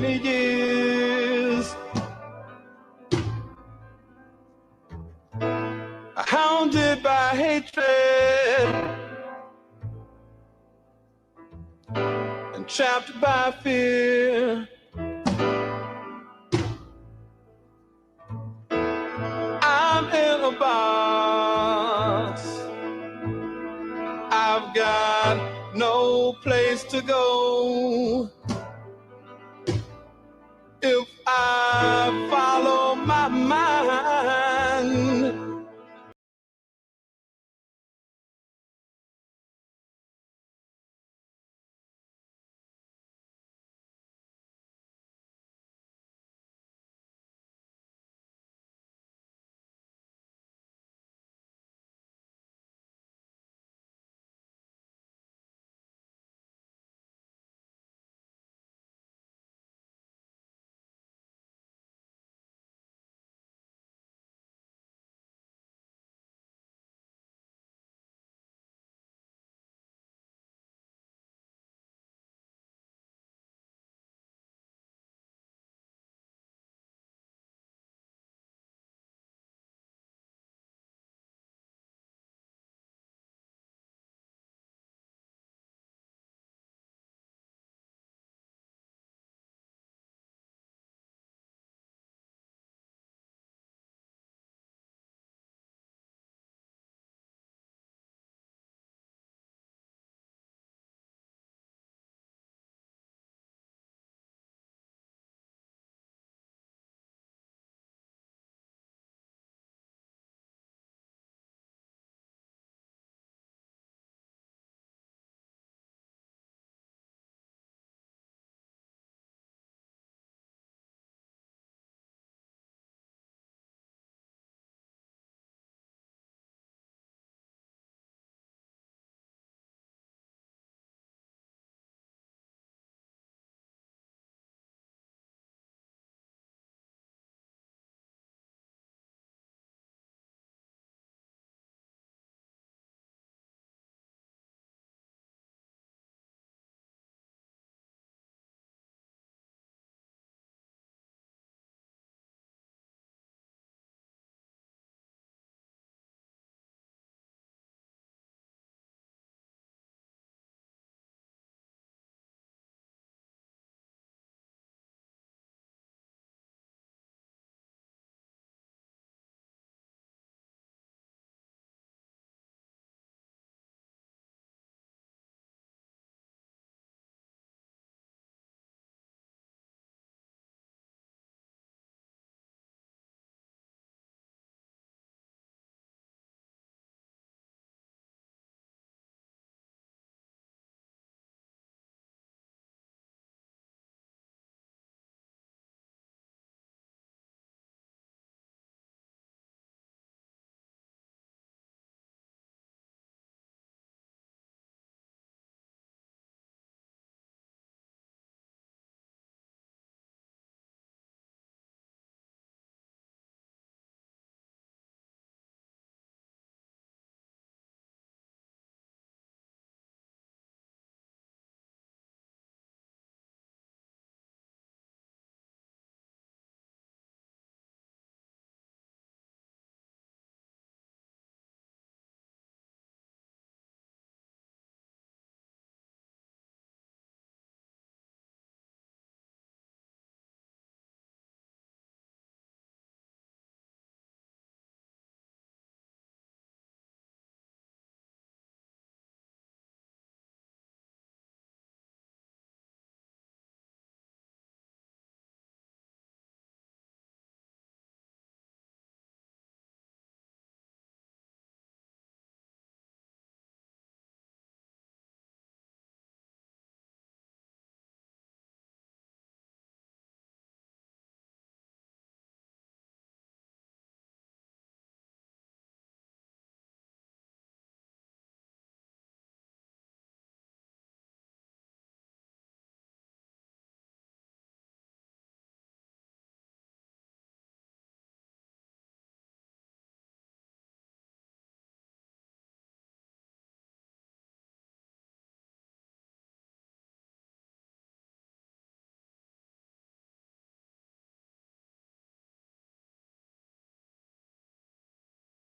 many years, hounded by hatred and trapped by fear. I'm in a box. I've got no place to go. If I follow my mind,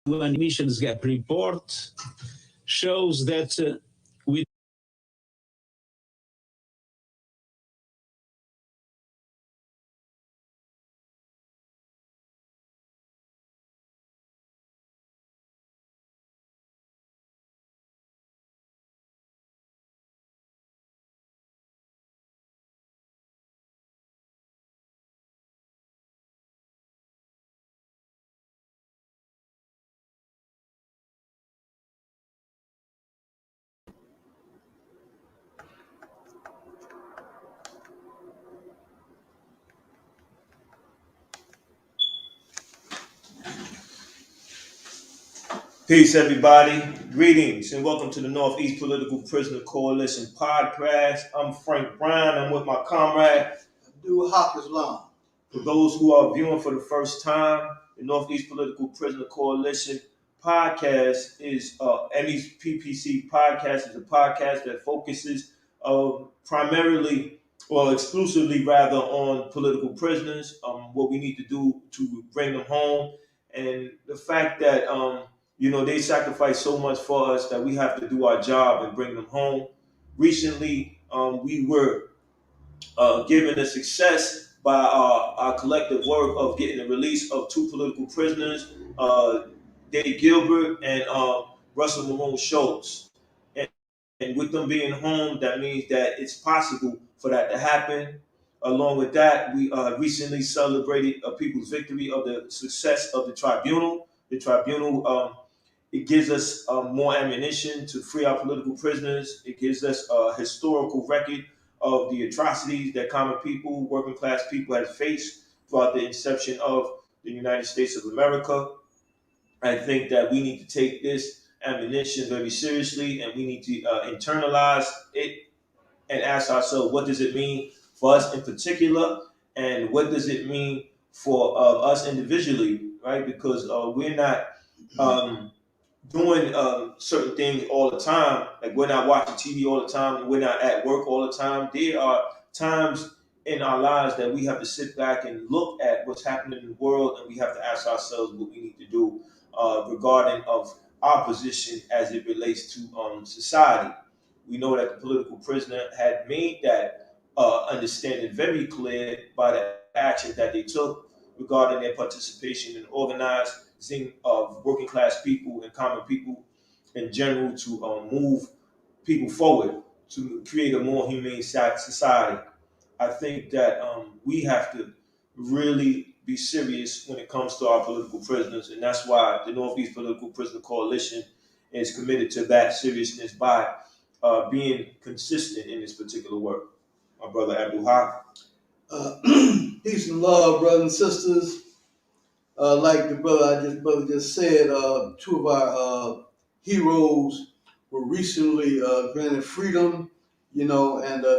when emissions gap report shows that we Peace, everybody. Greetings and welcome to the Northeast Political Prisoner Coalition podcast. I'm Frank Brown. I'm with my comrade, Haqq. For those who are viewing for the first time, the Northeast Political Prisoner Coalition podcast is N.E.P.P.C podcast is a podcast that focuses primarily or exclusively rather on political prisoners, what we need to do to bring them home, and the fact that they sacrifice so much for us that we have to do our job and bring them home. Recently, we were given a success by our collective work of getting the release of two political prisoners, David Gilbert and Russell Malone Schultz. And, and with them being home, that means that it's possible for that to happen. Along with that, we recently celebrated a people's victory of the success of the tribunal. The tribunal it gives us more ammunition to free our political prisoners. It gives us a historical record of the atrocities that common people, working class people, have faced throughout the inception of the United States of America. I think that we need to take this ammunition very seriously, and we need to internalize it and ask ourselves, what does it mean for us in particular, and what does it mean for us individually, right? Because we're not um, doing certain things all the time. Like we're not watching TV all the time. We're not at work all the time. There are times in our lives that we have to sit back and look at what's happening in the world, and we have to ask ourselves what we need to do regarding of our position as it relates to society. We know that the political prisoner had made that understanding very clear by the actions that they took regarding their participation in organizing of working class people and common people in general to move people forward to create a more humane society. I think that we have to really be serious when it comes to our political prisoners, and that's why the Northeast Political Prisoner Coalition is committed to that seriousness by being consistent in this particular work. My brother Abdul Haq. Peace and love, brothers and sisters. Like the brother just said, two of our heroes were recently granted freedom. And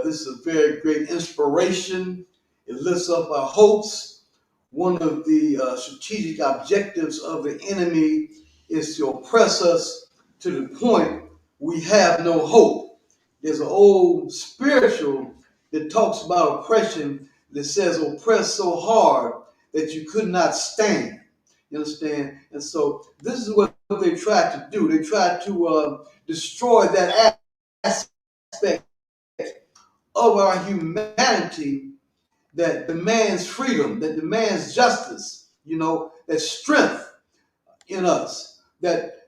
this is a very great inspiration. It lifts up our hopes. One of the strategic objectives of the enemy is to oppress us to the point we have no hope. There's an old spiritual that talks about oppression that says, oppress so hard that you could not stand. You understand? And so this is what they tried to do. They tried to destroy that aspect of our humanity that demands freedom, that demands justice, that strength in us, that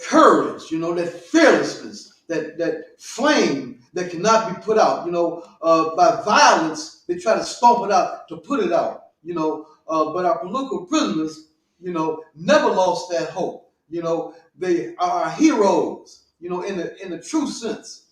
courage, that fearlessness, that flame that cannot be put out. By violence, they try to stomp it out, to put it out. But our political prisoners, never lost that hope. They are our heroes. In the true sense.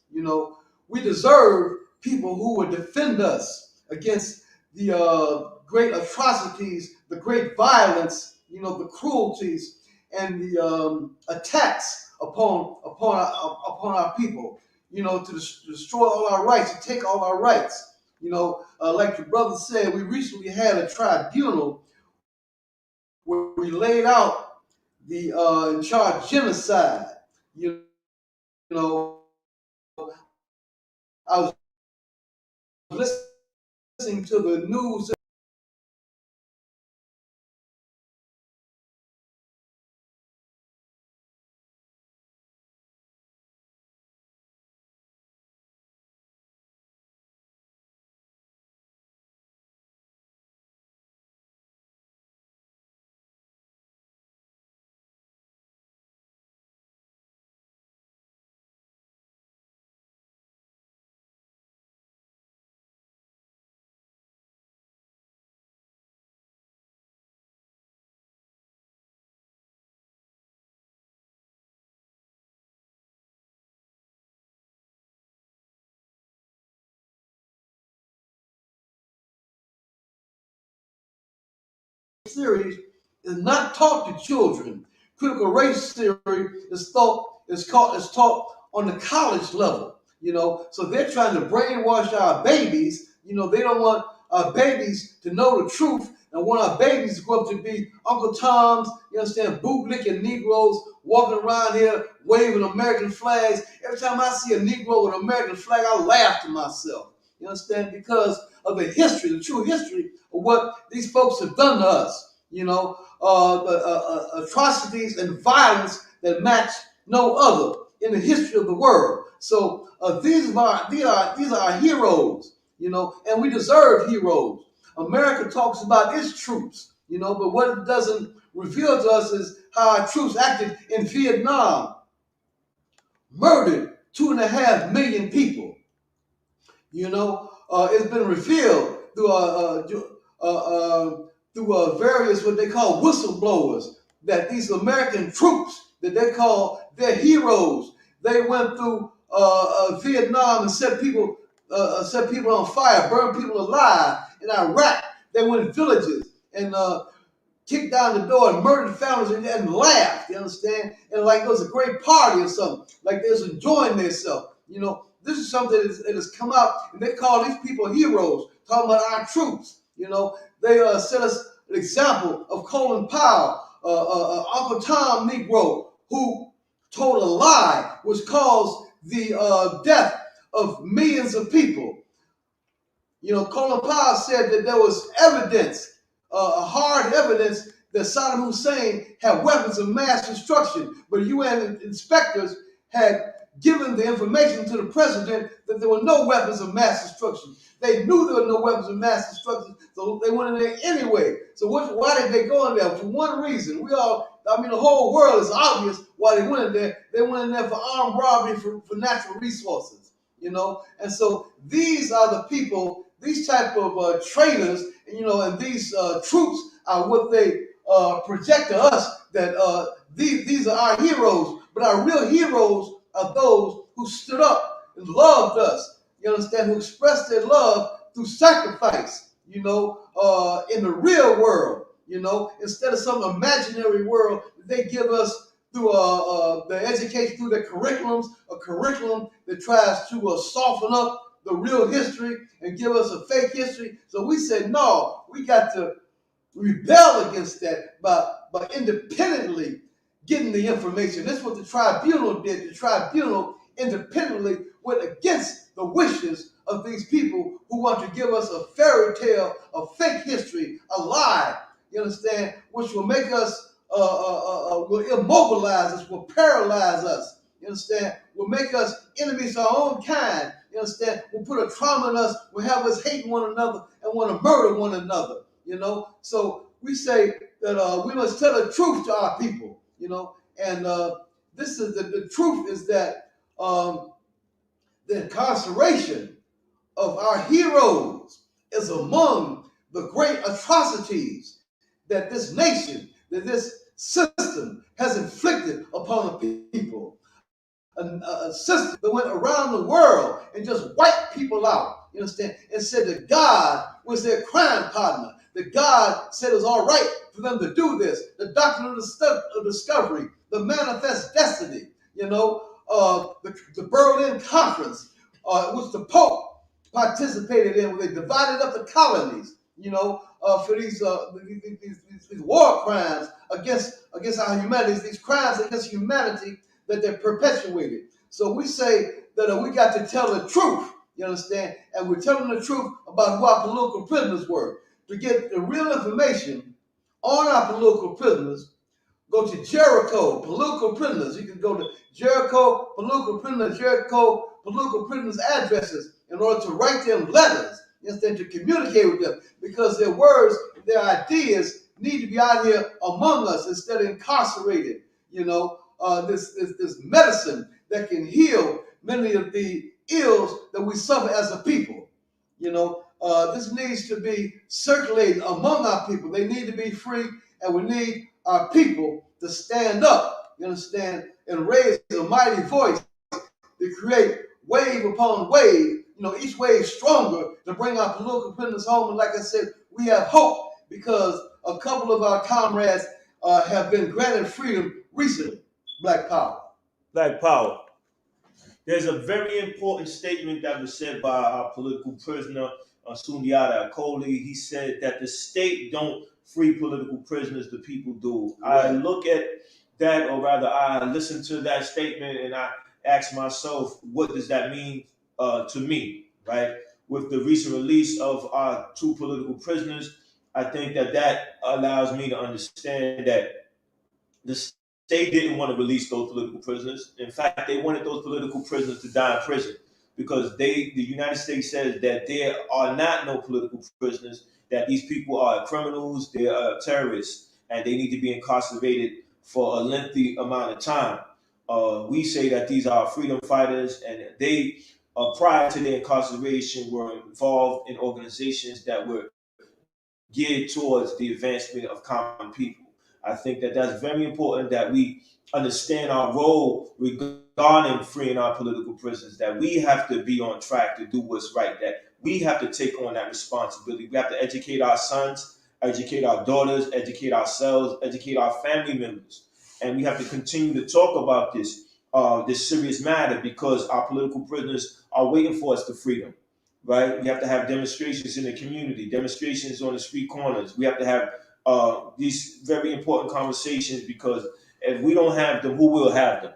We deserve people who would defend us against the great atrocities, the great violence, the cruelties, and the attacks upon our people. To destroy all our rights, to take all our rights. Like your brother said, we recently had a tribunal where we laid out the in charge genocide. You know, I was listening to the news theory is not taught to children. Critical race theory is taught on the college level. So they're trying to brainwash our babies. They don't want our babies to know the truth and want our babies to grow up to be Uncle Toms, bootlicking Negroes walking around here waving American flags. Every time I see a Negro with an American flag, I laugh to myself. You understand? Because of the history, the true history of what these folks have done to us. The atrocities and violence that match no other in the history of the world. So these are our heroes, and we deserve heroes. America talks about its troops, but what it doesn't reveal to us is how our troops acted in Vietnam, murdered 2.5 million people. It's been revealed through various what they call whistleblowers that these American troops that they call their heroes, they went through Vietnam and set people on fire, burned people alive. In Iraq, they went in villages and kicked down the door and murdered families and laughed. You understand? And like it was a great party or something, like they was enjoying themselves. This is something that has come out, and they call these people heroes, talking about our troops. They set us an example of Colin Powell, Uncle Tom Negro, who told a lie which caused the death of millions of people. Colin Powell said that there was evidence, hard evidence, that Saddam Hussein had weapons of mass destruction, but UN inspectors had given the information to the president that there were no weapons of mass destruction. They knew there were no weapons of mass destruction, so they went in there anyway. So why did they go in there? For one reason. The whole world is obvious why they went in there. They went in there for armed robbery for natural resources, And so these are the people, these type of traitors, and these troops are what they project to us that these are our heroes. But our real heroes are those who stood up and loved us, who expressed their love through sacrifice, in the real world, instead of some imaginary world that they give us through the education, through their curriculums, a curriculum that tries to soften up the real history and give us a fake history. So we said, no, we got to rebel against that by independently getting the information. That's what the tribunal did. The tribunal independently went against the wishes of these people who want to give us a fairy tale, a fake history, a lie, you understand, which will make us, will immobilize us, will paralyze us, you understand, will make us enemies to our own kind, you understand, will put a trauma in us, will have us hating one another and want to murder one another, So we say that we must tell the truth to our people, and this is the truth is that the incarceration of our heroes is among the great atrocities that this nation, that this system has inflicted upon the people. A system that went around the world and just wiped people out, you understand, and said that God was their crime partner, that God said it was all right for them to do this, the doctrine of discovery, the manifest destiny, the Berlin Conference, which the Pope participated in, where they divided up the colonies, for these war crimes against our humanity, these crimes against humanity that they're perpetuated. So we say that we got to tell the truth, you understand? And we're telling the truth about who our political prisoners were. To get the real information on our political prisoners, go to Jericho, political prisoners. You can go to Jericho, political prisoners addresses in order to write them letters, instead to communicate with them, because their words, their ideas need to be out here among us instead of incarcerated. This medicine that can heal many of the ills that we suffer as a people. This needs to be circulated among our people. They need to be free, and we need our people to stand up, you understand, and raise a mighty voice to create wave upon wave, each wave stronger to bring our political prisoners home. And like I said, we have hope because a couple of our comrades have been granted freedom recently. Black Power. Black Power. There's a very important statement that was said by our political prisoner, Sundiata Koli. He said that the state don't free political prisoners, the people do. I Right. look at that, or rather, I listen to that statement and I ask myself, what does that mean to me, right? With the recent release of our two political prisoners, I think that that allows me to understand that the state didn't want to release those political prisoners. In fact, they wanted those political prisoners to die in prison because the United States says that there are not no political prisoners, that these people are criminals, they are terrorists, and they need to be incarcerated for a lengthy amount of time. We say that these are freedom fighters, and they, prior to their incarceration, were involved in organizations that were geared towards the advancement of common people. I think that that's very important that we understand our role regarding freeing our political prisoners, that we have to be on track to do what's right, that we have to take on that responsibility. We have to educate our sons, educate our daughters, educate ourselves, educate our family members. And we have to continue to talk about this serious matter because our political prisoners are waiting for us to free them, right? We have to have demonstrations in the community, demonstrations on the street corners. We have to have these very important conversations because if we don't have them, who will have them,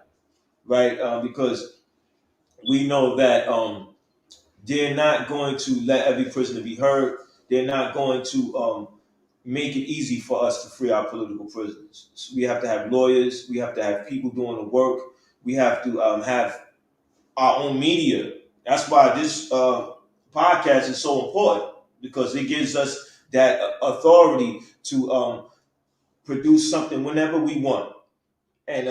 right? Because we know that they're not going to let every prisoner be heard. They're not going to make it easy for us to free our political prisoners. So we have to have lawyers. We have to have people doing the work. We have to have our own media. That's why this podcast is so important because it gives us that authority to produce something whenever we want. And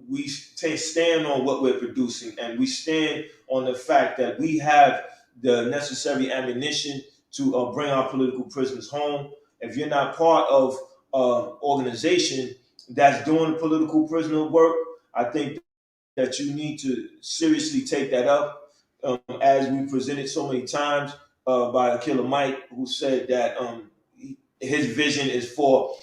we stand on what we're producing, and we stand on the fact that we have the necessary ammunition to bring our political prisoners home. If you're not part of organization that's doing political prisoner work, I think that you need to seriously take that up. As we presented so many times by Killer Mike, who said that his vision is for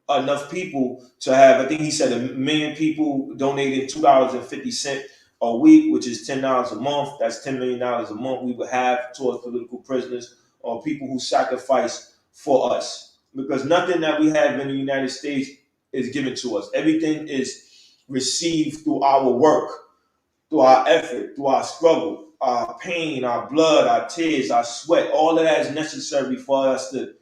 enough people to have, I think he said 1 million people donating $2.50 a week, which is $10 a month. That's $10 million a month we would have towards political prisoners or people who sacrifice for us. Because nothing that we have in the United States is given to us. Everything is received through our work, through our effort, through our struggle, our pain, our blood, our tears, our sweat. All of that is necessary for us to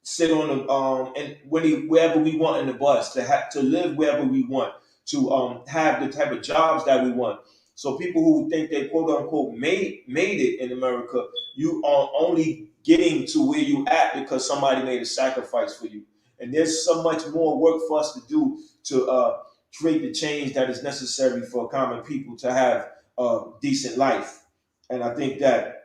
sit on the and wherever we want in the bus, to live wherever we want, to have the type of jobs that we want. So people who think they quote unquote made it in America, you are only getting to where you at because somebody made a sacrifice for you. And there's so much more work for us to do to create the change that is necessary for common people to have a decent life. And I think that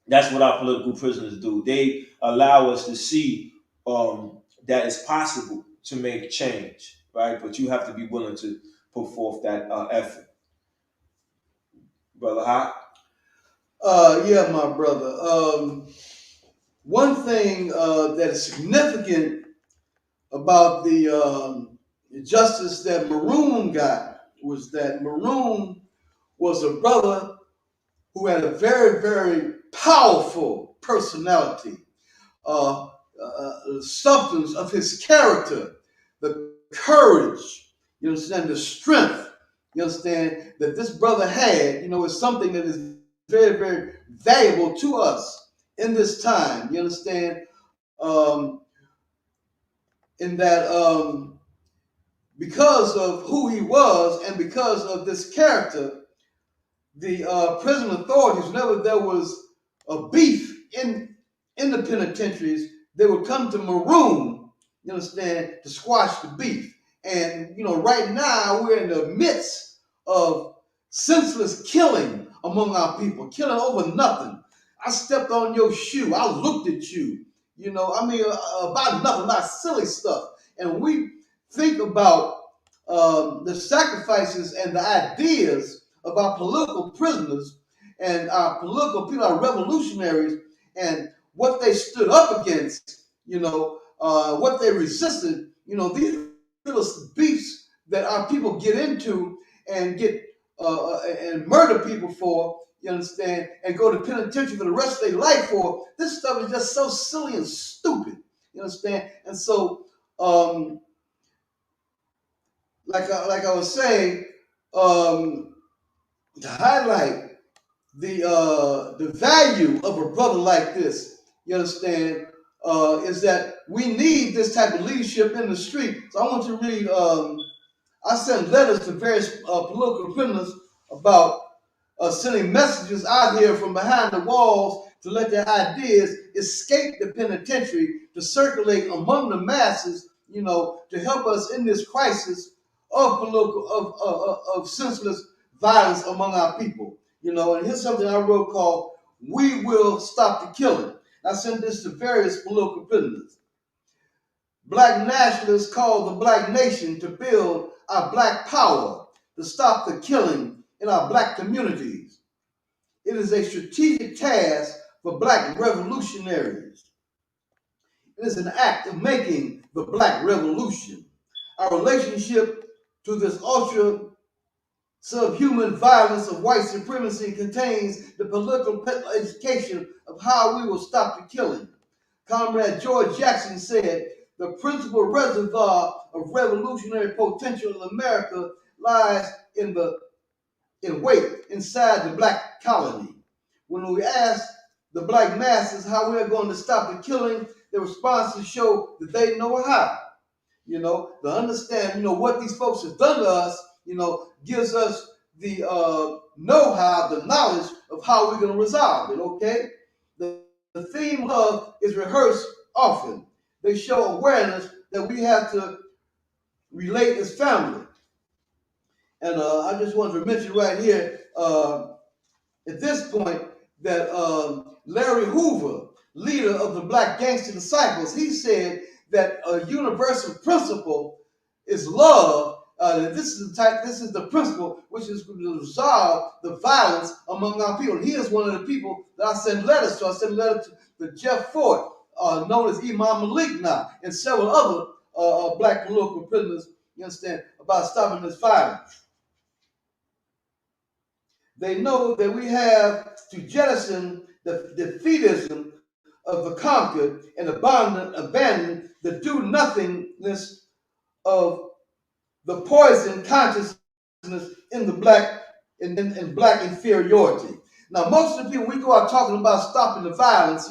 that's what our political prisoners do. They allow us to see that it's possible to make change, right? But you have to be willing to put forth that effort. Brother Haqq? Yeah, my brother. One thing that is significant about the justice that Maroon got was that Maroon was a brother who had a very, very powerful personality, substance of his character, the courage, you understand, the strength, you understand, that this brother had, is something that is very, very valuable to us in this time, you understand, um, in that because of who he was and because of this character, the prison authorities, whenever there was a beef in the penitentiaries, they would come to Maroon, you understand, to squash the beef. And right now we're in the midst of senseless killing among our people, killing over nothing. I stepped on your shoe. I looked at you. About nothing, about silly stuff. And we think about the sacrifices and the ideas of our political prisoners and our political people, our revolutionaries, and what they stood up against, what they resisted, these little beefs that our people get into and get and murder people for, you understand, and go to penitentiary for the rest of their life for. This stuff is just so silly and stupid, you understand. And so, like I was saying, to highlight the value of a brother like this, you understand, is that we need this type of leadership in the street. So I want to read. I sent letters to various political prisoners about sending messages out here from behind the walls to let their ideas escape the penitentiary, to circulate among the masses, to help us in this crisis of political of senseless violence among our people. And here's something I wrote called "We Will Stop the Killing." I sent this to various political prisoners. Black nationalists call the black nation to build our black power, to stop the killing in our black communities. It is a strategic task for black revolutionaries. It is an act of making the black revolution. Our relationship to this ultra subhuman violence of white supremacy contains the political education of how we will stop the killing. Comrade George Jackson said, "The principal reservoir of revolutionary potential in America lies in wait inside the black colony." When we ask the black masses how we are going to stop the killing, the responses show that they know how. To understand, what these folks have done to us, gives us the know-how, the knowledge of how we're going to resolve it, okay? The theme of is rehearsed often. They show awareness that we have to relate as family. And I just wanted to mention right here, at this point, that Larry Hoover, leader of the Black Gangster Disciples, he said that a universal principle is love. This is the principle which is going to resolve the violence among our people. And he is one of the people that I send letters to. I sent a letter to Jeff Ford, known as Imam Malik now, and several other black political prisoners, you understand, about stopping this violence. They know that we have to jettison the defeatism of the conquered and abandon the do-nothingness of the poison consciousness in the in black inferiority. Now, most of the people we go out talking about stopping the violence,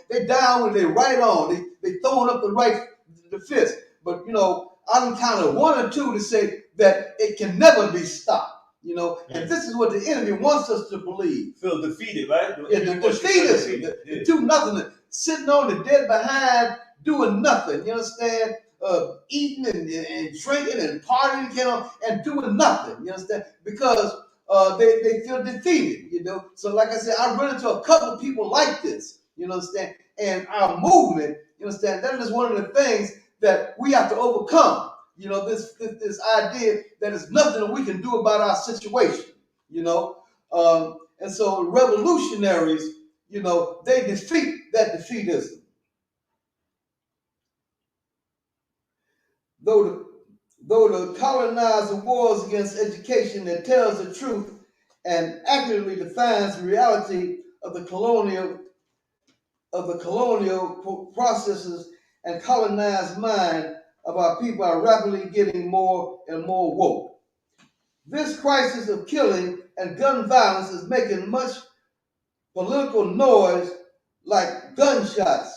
they down and they right on. They throwing up the fist. But I can count of one or two to say that it can never be stopped. And this is what the enemy wants us to believe. Feel defeated, right? Yeah, the defeatism, the do nothing, sitting on the dead behind, doing nothing. You understand? Eating and drinking and partying, and doing nothing. You understand? Because they feel defeated. So like I said, I run into a couple of people like this. You understand? And our movement, you understand? That is one of the things that we have to overcome. This idea that there's nothing that we can do about our situation. And so revolutionaries, they defeat that defeatism. Though the colonizer wars against education that tells the truth and accurately defines the reality of the colonial processes and colonized mind of our people are rapidly getting more and more woke. This crisis of killing and gun violence is making much political noise like gunshots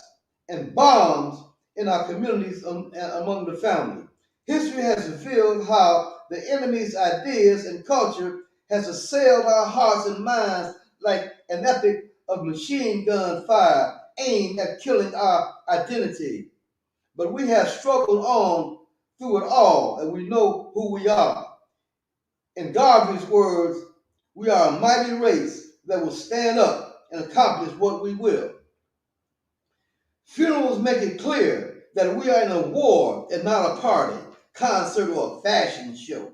and bombs in our communities and among the family. History has revealed how the enemy's ideas and culture has assailed our hearts and minds like an epic of machine gun fire aimed at killing our identity. But we have struggled on through it all, and we know who we are. In Garvey's words, we are a mighty race that will stand up and accomplish what we will. Funerals make it clear that we are in a war and not a party, concert, or a fashion show.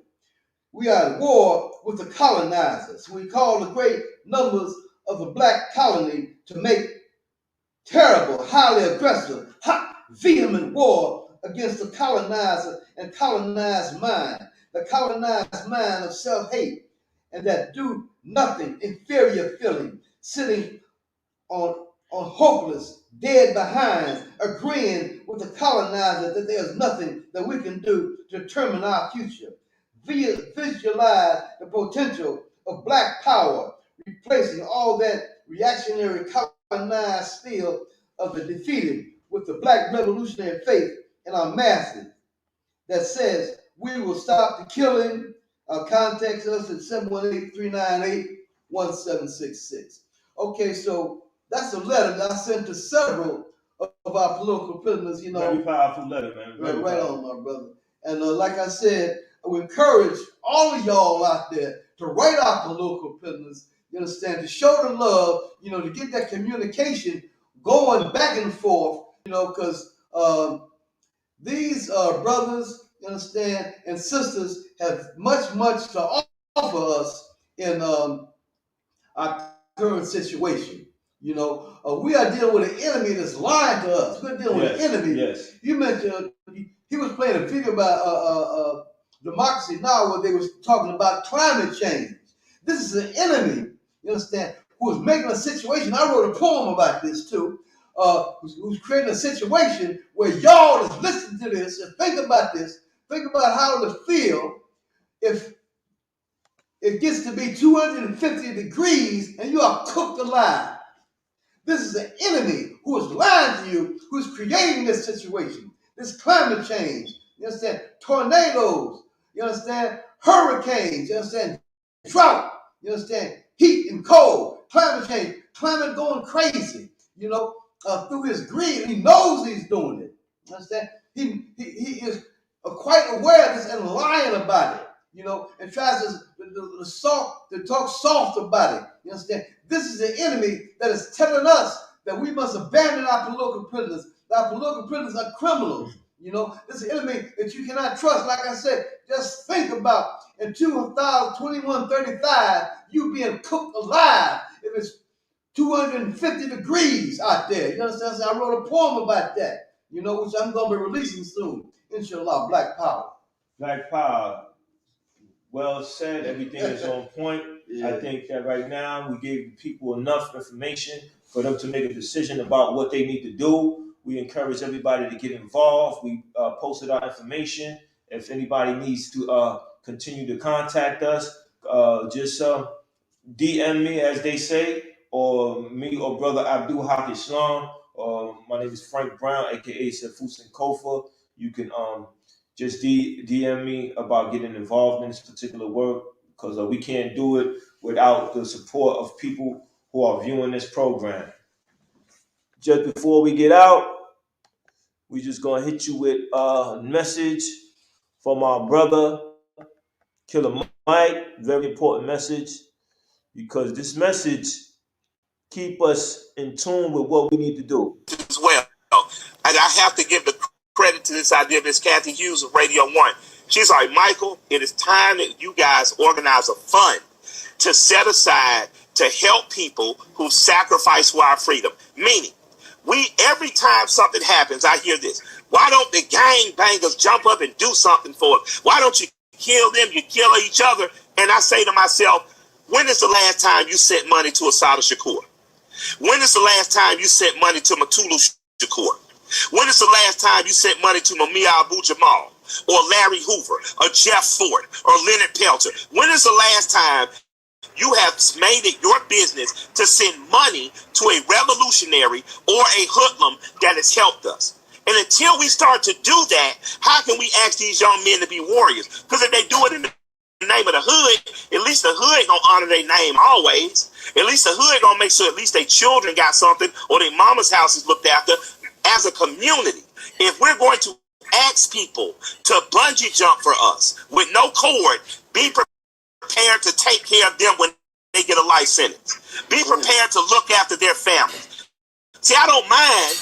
We are at war with the colonizers. We call the great numbers of the black colony to make terrible, highly aggressive, vehement war against the colonizer and colonized mind, the colonized mind of self-hate, and that do nothing, inferior feeling, sitting on hopeless, dead behind, agreeing with the colonizer that there's nothing that we can do to determine our future. Visualize the potential of black power, replacing all that reactionary colonized steel of the defeated with the black revolutionary faith in our masses that says we will stop the killing. Contact us at 718-398-1766. Okay, so that's a letter that I sent to several of our political prisoners, you know. Very powerful letter, man. Right on, my brother. And like I said, we encourage all of y'all out there to write our political prisoners, you understand, to show the love, you know, to get that communication going back and forth, you know, because these brothers, you understand, and sisters have much to offer us in our current situation. You know, we are dealing with an enemy that's lying to us. We're dealing with an enemy. Yes. You mentioned he was playing a video about Democracy Now! Where they was talking about climate change. This is an enemy, you understand, who is making a situation. I wrote a poem about this too. Who's creating a situation where y'all is listening to this and think about this. Think about how it would feel if it gets to be 250 degrees and you are cooked alive. This is an enemy who is lying to you, who is creating this situation, this climate change. You understand? Tornadoes. You understand? Hurricanes. You understand? Drought. You understand? Heat and cold. Climate change. Climate going crazy. You know, through his greed, he knows he's doing it. You understand? He is quite aware of this and lying about it. You know, and tries to talk soft about it. You understand? This is the enemy that is telling us that we must abandon our political prisoners. Our political prisoners are criminals. You know, this is an enemy that you cannot trust. Like I said, just think about in 2021-35, you being cooked alive if it's 250 degrees out there. You understand? So I wrote a poem about that, you know, which I'm going to be releasing soon. Inshallah, Black Power. Black Power. Well said. Everything is on point. Yeah. I think that right now we gave people enough information for them to make a decision about what they need to do. We encourage everybody to get involved. We posted our information. If anybody needs to continue to contact us, just DM me, as they say, or me or Brother Abdul Haqq Islam. My name is Frank Brown, aka Sefus and Kofa. You can just DM me about getting involved in this particular work, because we can't do it without the support of people who are viewing this program. Just before we get out, we just gonna hit you with a message from our brother Killer Mike. Very important message, because this message keep us in tune with what we need to do. As well, and I have to give the credit to this idea, Miss Kathy Hughes of Radio 1. She's like, Michael, it is time that you guys organize a fund to set aside to help people who sacrifice for our freedom. Meaning, every time something happens, I hear this. Why don't the gang bangers jump up and do something for us? Why don't you kill them? You kill each other. And I say to myself, when is the last time you sent money to Assata Shakur? When is the last time you sent money to Matulu Shakur? When is the last time you sent money to Mumia Abu Jamal, or Larry Hoover, or Jeff Ford, or Leonard Peltier? When is the last time you have made it your business to send money to a revolutionary or a hoodlum that has helped us? And until we start to do that, how can we ask these young men to be warriors? Because if they do it in the name of the hood, at least the hood gonna honor their name always. At least the hood gonna make sure at least their children got something, or their mama's house is looked after. As a community, if we're going to ask people to bungee jump for us with no cord, be prepared to take care of them when they get a life sentence. Be prepared to look after their families. See, I don't mind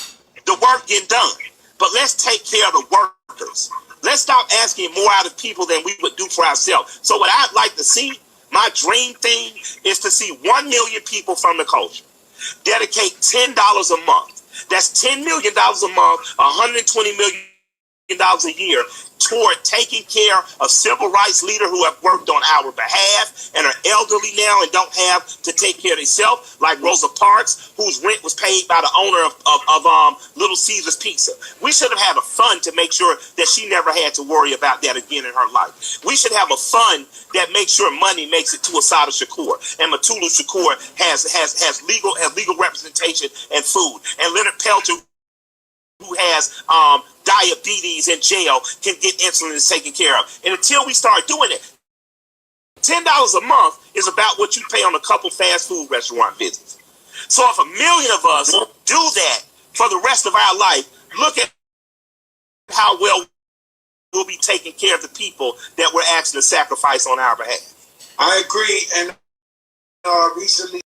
the work getting done, but let's take care of the workers. Let's stop asking more out of people than we would do for ourselves. So what I'd like to see, my dream thing, is to see 1 million people from the culture dedicate $10 a month That's $10 million a month, $120 million a year toward taking care of civil rights leaders who have worked on our behalf and are elderly now and don't have to take care of themselves, like Rosa Parks, whose rent was paid by the owner of Little Caesars Pizza. We should have had a fund to make sure that she never had to worry about that again in her life. We should have a fund that makes sure money makes it to Assata Shakur, and Matulu Shakur has legal representation and food, and Leonard Peltier, who has diabetes in jail, can get insulin and taken care of. And until we start doing it, $10 a month is about what you pay on a couple fast food restaurant visits. So if 1 million of us do that for the rest of our life, look at how well we'll be taking care of the people that we're asking to sacrifice on our behalf. I agree. And recently,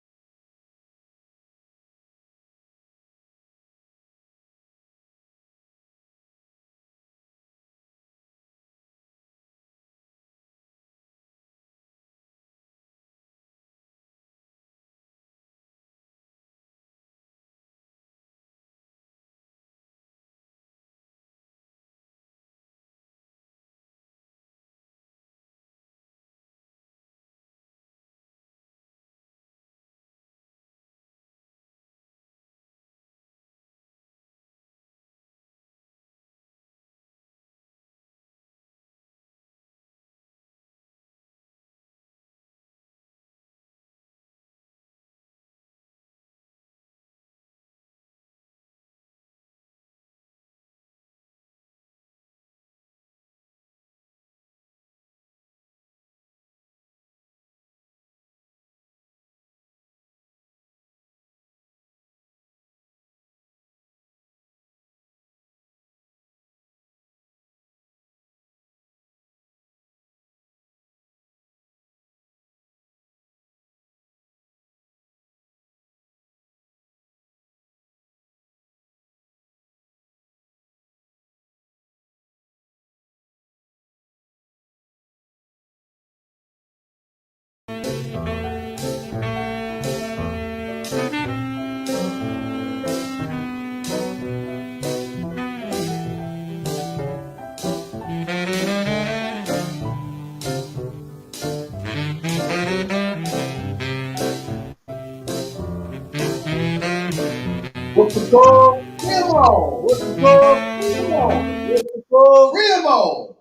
What's the call? Come on. What's the call? Come on. What's the call? Come on.